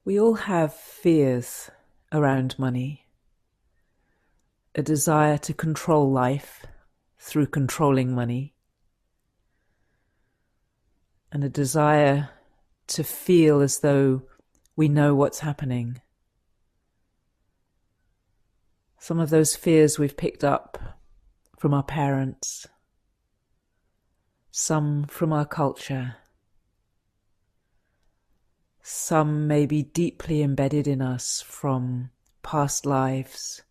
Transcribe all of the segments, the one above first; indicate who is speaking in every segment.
Speaker 1: We all have fears around money, a desire to control life through controlling money, and a desire to feel as though we know what's happening. Some of those fears we've picked up from our parents, some from our culture, some may be deeply embedded in us from past lives.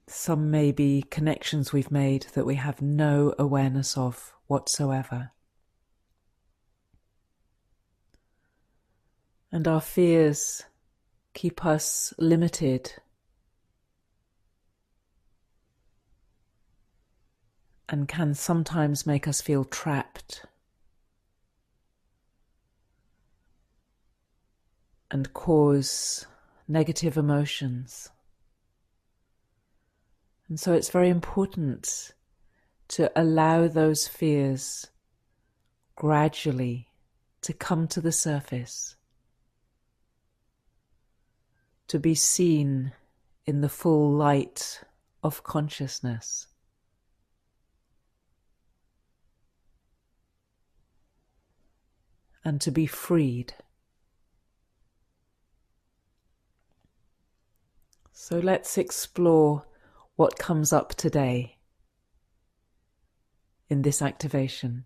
Speaker 1: Some may be connections we've made that we have no awareness of whatsoever. And our fears keep us limited and can sometimes make us feel trapped and cause negative emotions. And so it's very important to allow those fears gradually to come to the surface, to be seen in the full light of consciousness. And to be freed. So let's explore what comes up today in this activation.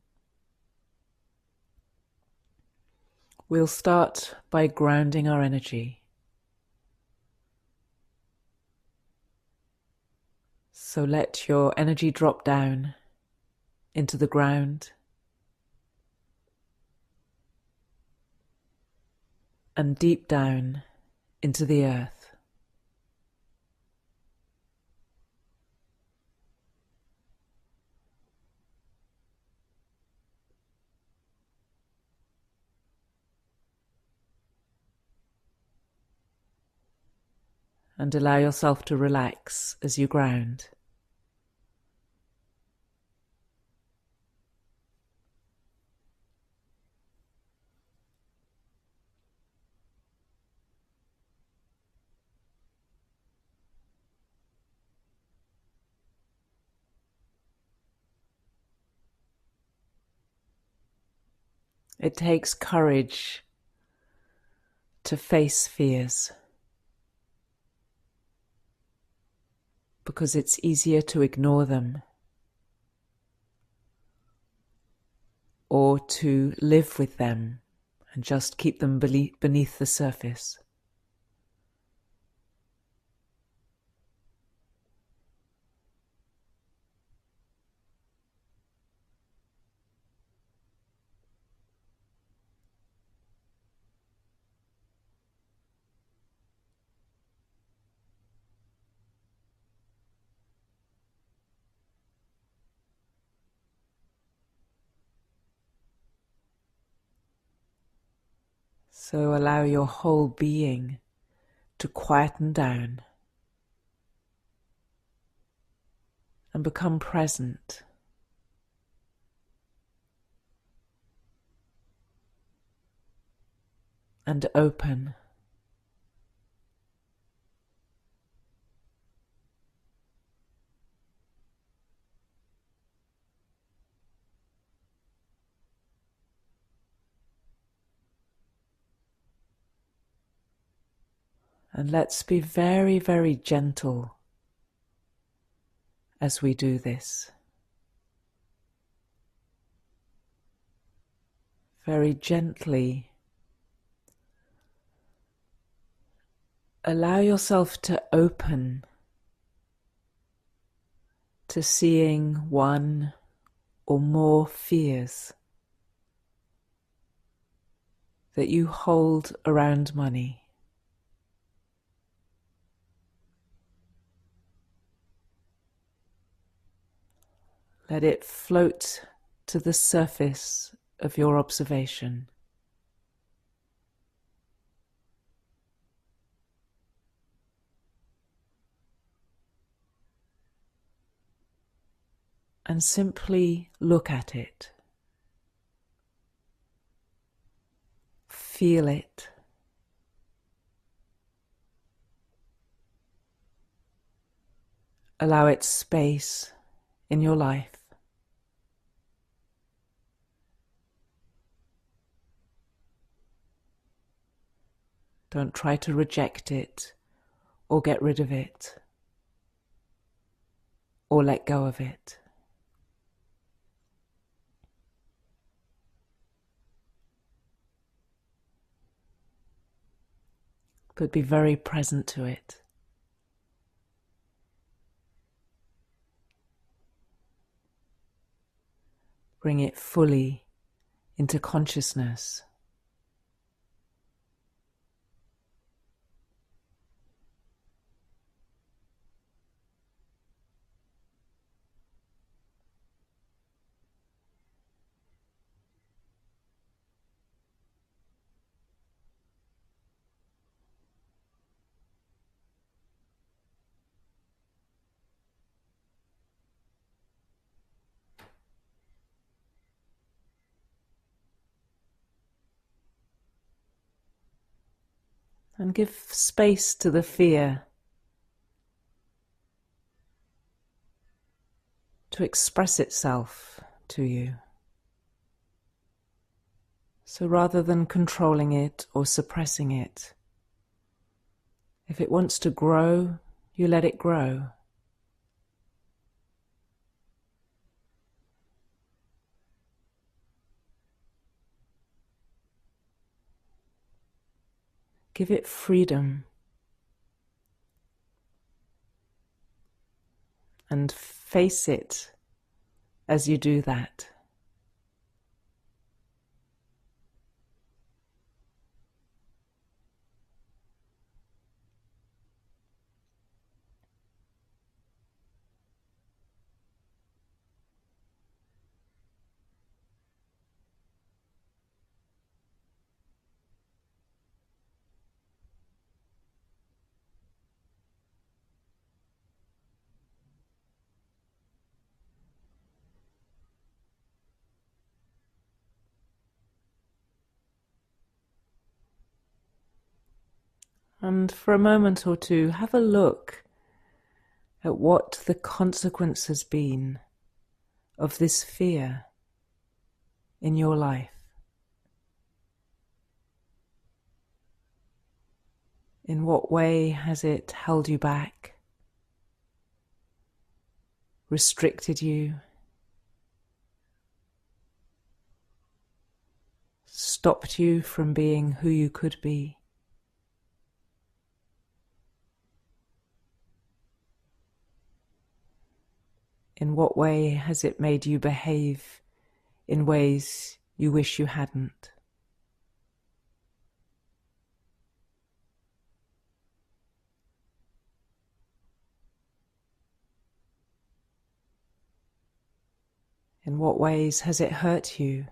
Speaker 1: We'll start by grounding our energy. So let your energy drop down into the ground and deep down into the earth. And allow yourself to relax as you ground. It takes courage to face fears, because it's easier to ignore them or to live with them and just keep them beneath the surface. So allow your whole being to quieten down and become present. And open. And let's be very, very gentle as we do this. Very gently allow yourself to open to seeing one or more fears that you hold around money. Let it float to the surface of your observation. And simply look at it. Feel it. Allow it space in your life. Don't try to reject it or get rid of it or let go of it. But be very present to it. Bring it fully into consciousness. And give space to the fear to express itself to you. So rather than controlling it or suppressing it, if it wants to grow, you let it grow. Give it freedom. And face it as you do that. And for a moment or two, have a look at what the consequence has been of this fear in your life. In what way has it held you back, restricted you, stopped you from being who you could be? In what way has it made you behave in ways you wish you hadn't? In what ways has it hurt you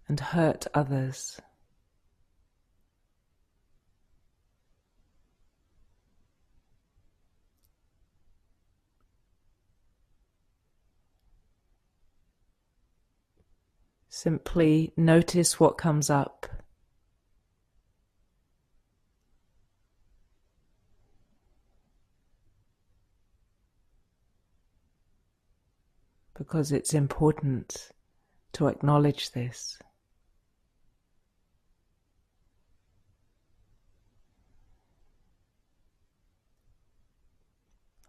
Speaker 1: and hurt others? Simply notice what comes up. Because it's important to acknowledge this.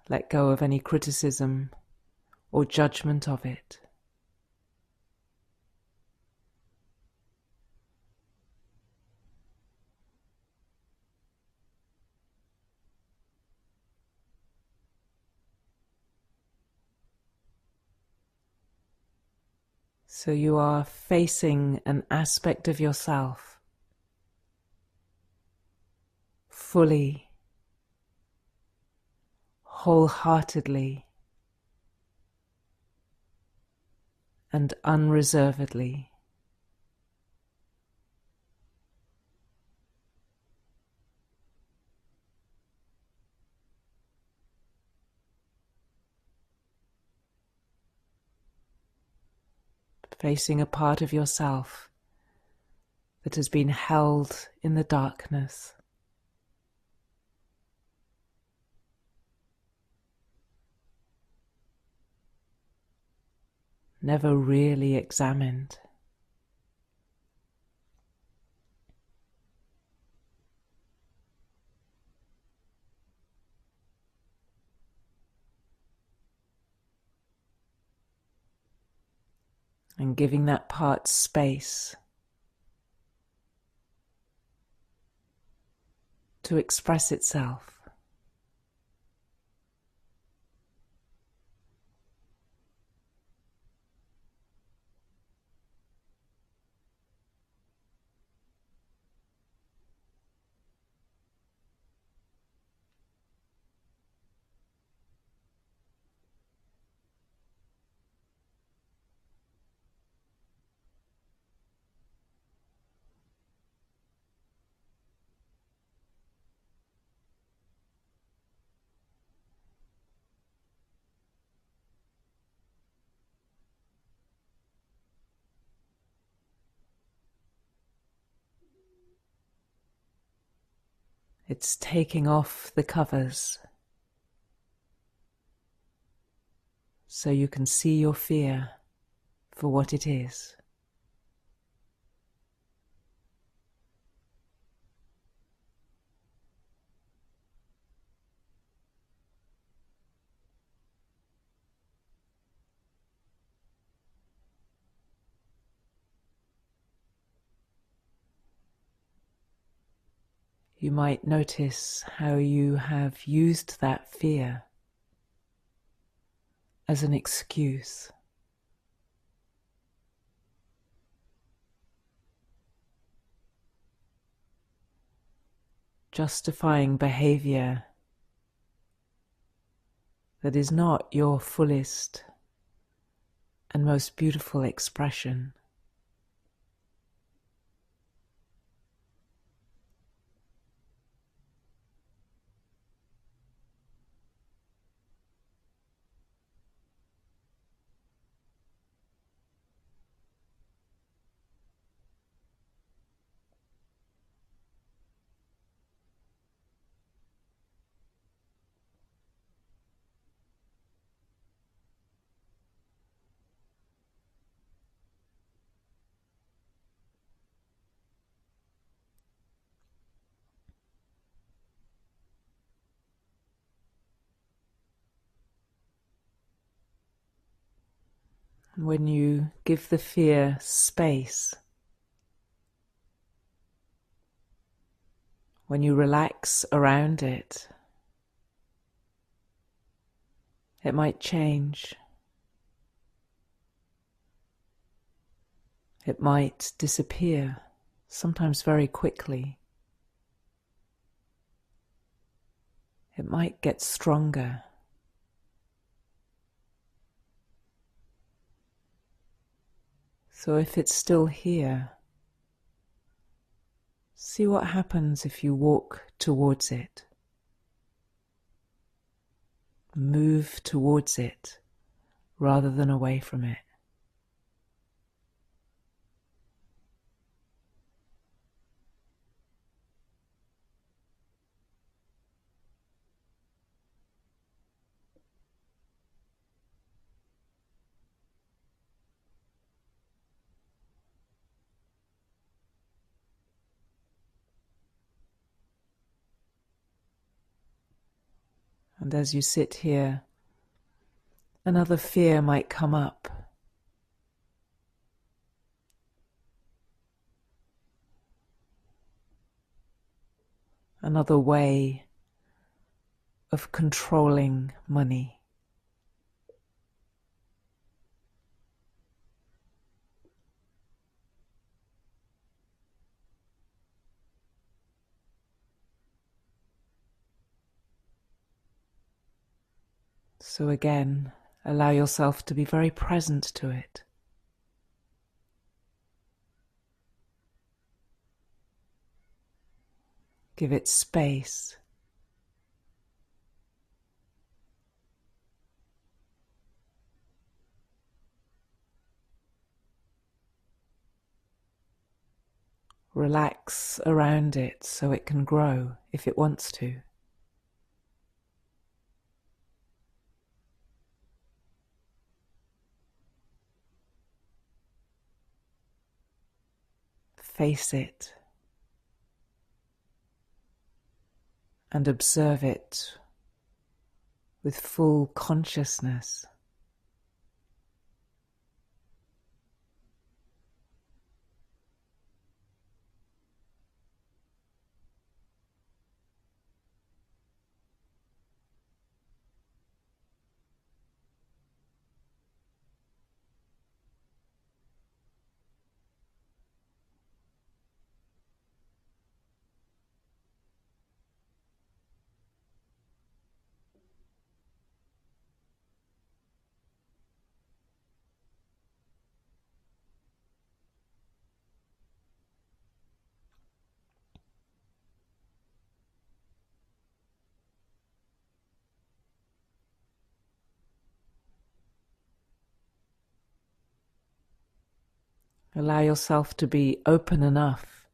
Speaker 1: Let go of any criticism or judgment of it. So you are facing an aspect of yourself fully, wholeheartedly, and unreservedly. facing a part of yourself that has been held in the darkness. Never really examined. And giving that part space to express itself. It's taking off the covers so you can see your fear for what it is. You might notice how you have used that fear as an excuse. Justifying behavior that is not your fullest and most beautiful expression. When you give the fear space, when you relax around it, it might change. It might disappear, sometimes very quickly. It might get stronger. So if it's still here, see what happens if you walk towards it. Move towards it rather than away from it. And as you sit here, another fear might come up. Another way of controlling money. So again, allow yourself to be very present to it. Give it space. relax around it so it can grow if it wants to. Face it and observe it with full consciousness. Allow yourself to be open enough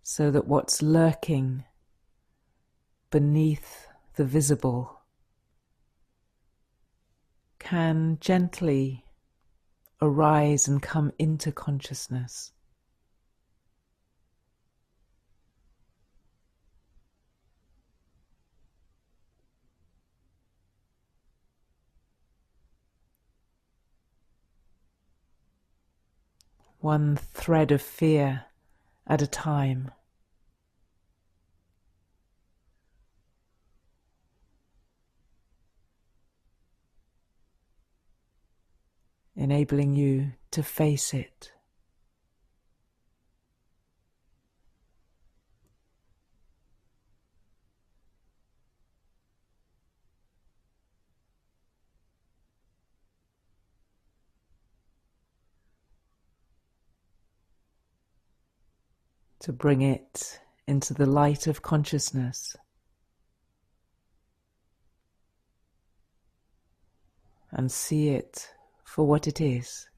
Speaker 1: so that what's lurking beneath the visible can gently arise and come into consciousness. One thread of fear at a time. Enabling you to face it. To bring it into the light of consciousness and see it for what it is.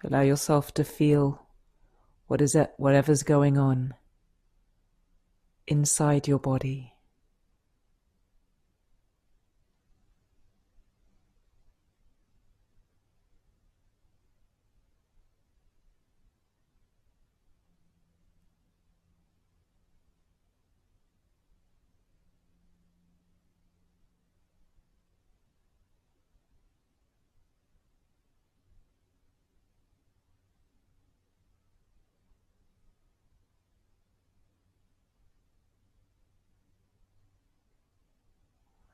Speaker 1: Allow yourself to feel whatever's going on inside your body.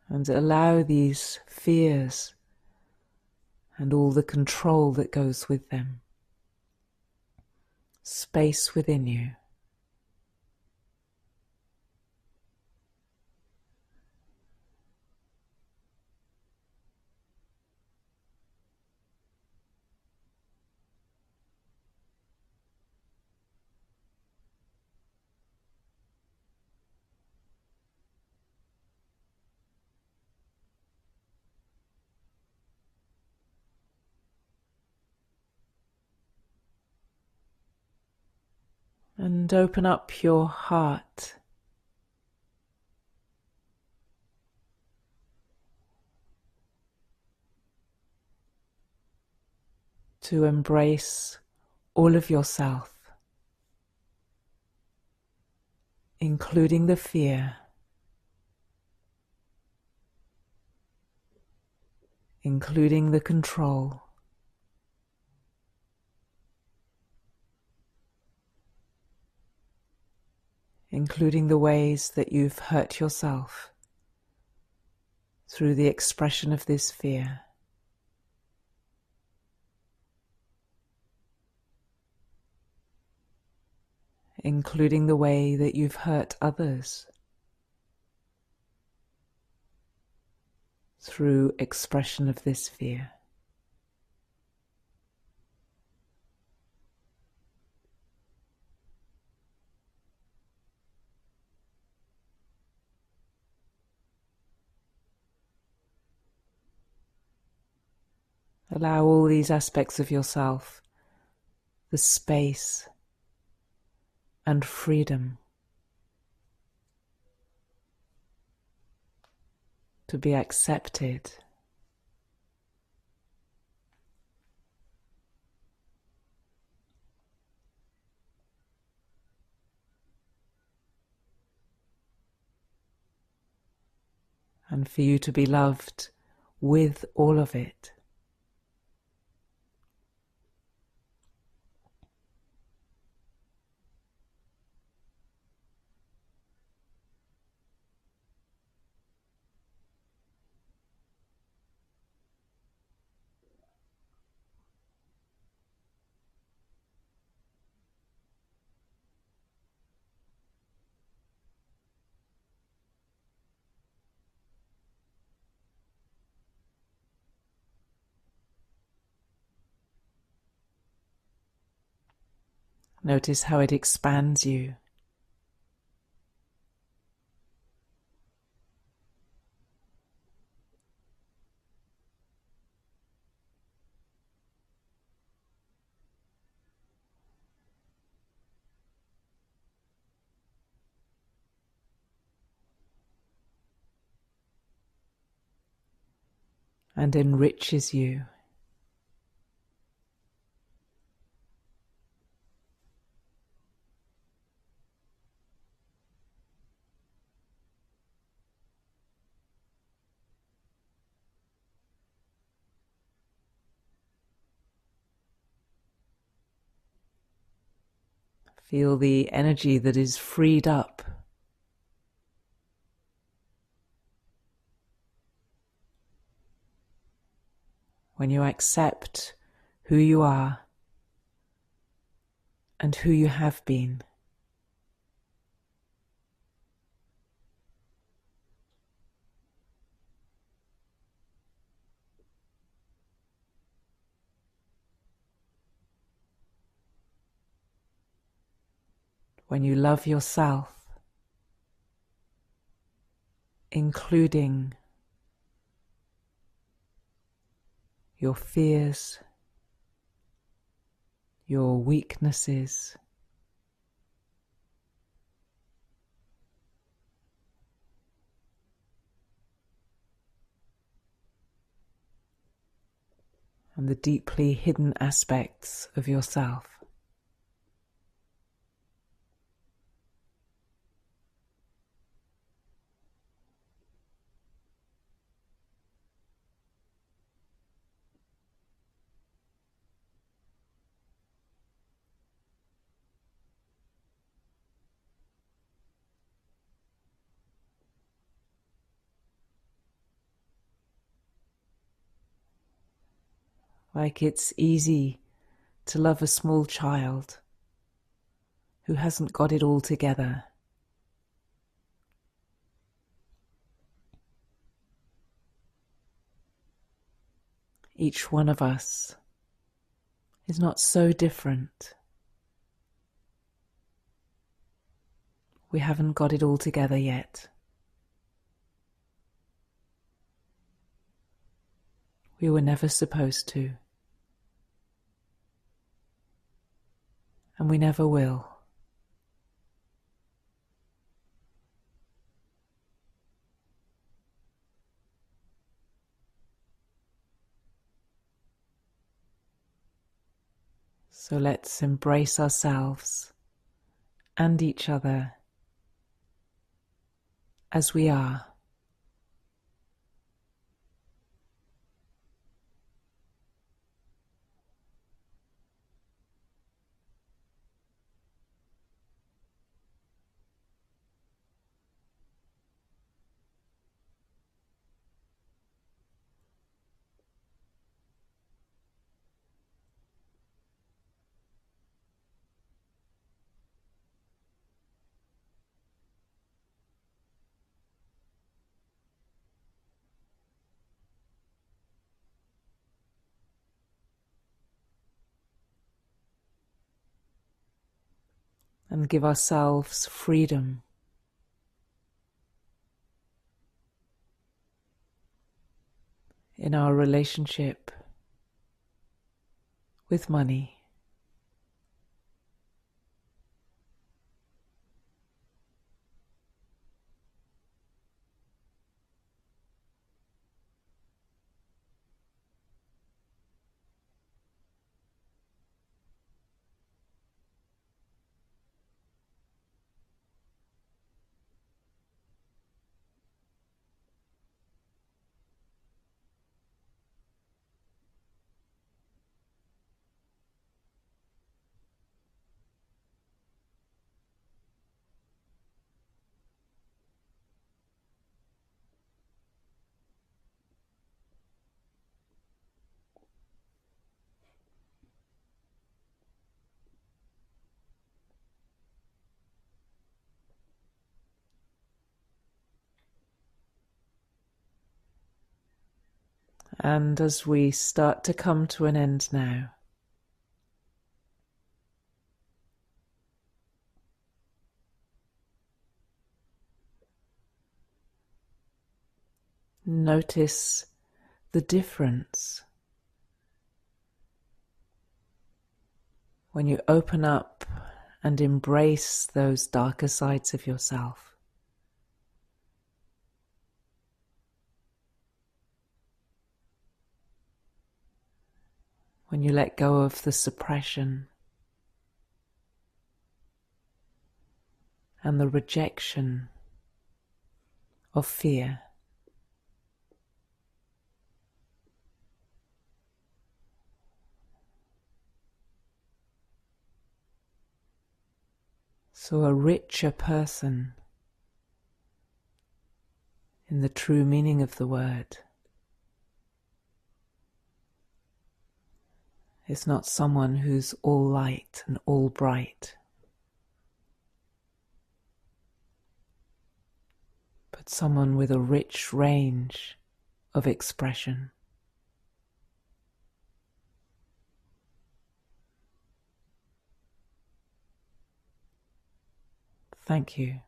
Speaker 1: And allow these fears and all the control that goes with them space within you. And open up your heart to embrace all of yourself, including the fear, including the control, including the ways that you've hurt yourself through the expression of this fear. Including the way that you've hurt others through expression of this fear. Allow all these aspects of yourself the space and freedom to be accepted. And for you to be loved with all of it. Notice how it expands you. And enriches you. Feel the energy that is freed up when you accept who you are and who you have been. When you love yourself, including your fears, your weaknesses, and the deeply hidden aspects of yourself. Like it's easy to love a small child who hasn't got it all together. Each one of us is not so different. We haven't got it all together yet. We were never supposed to. And we never will. So let's embrace ourselves and each other as we are. and give ourselves freedom in our relationship with money. And as we start to come to an end now, notice the difference when you open up and embrace those darker sides of yourself. When you let go of the suppression and the rejection of fear. So a richer person, in the true meaning of the word, is not someone who's all light and all bright, but someone with a rich range of expression. Thank you.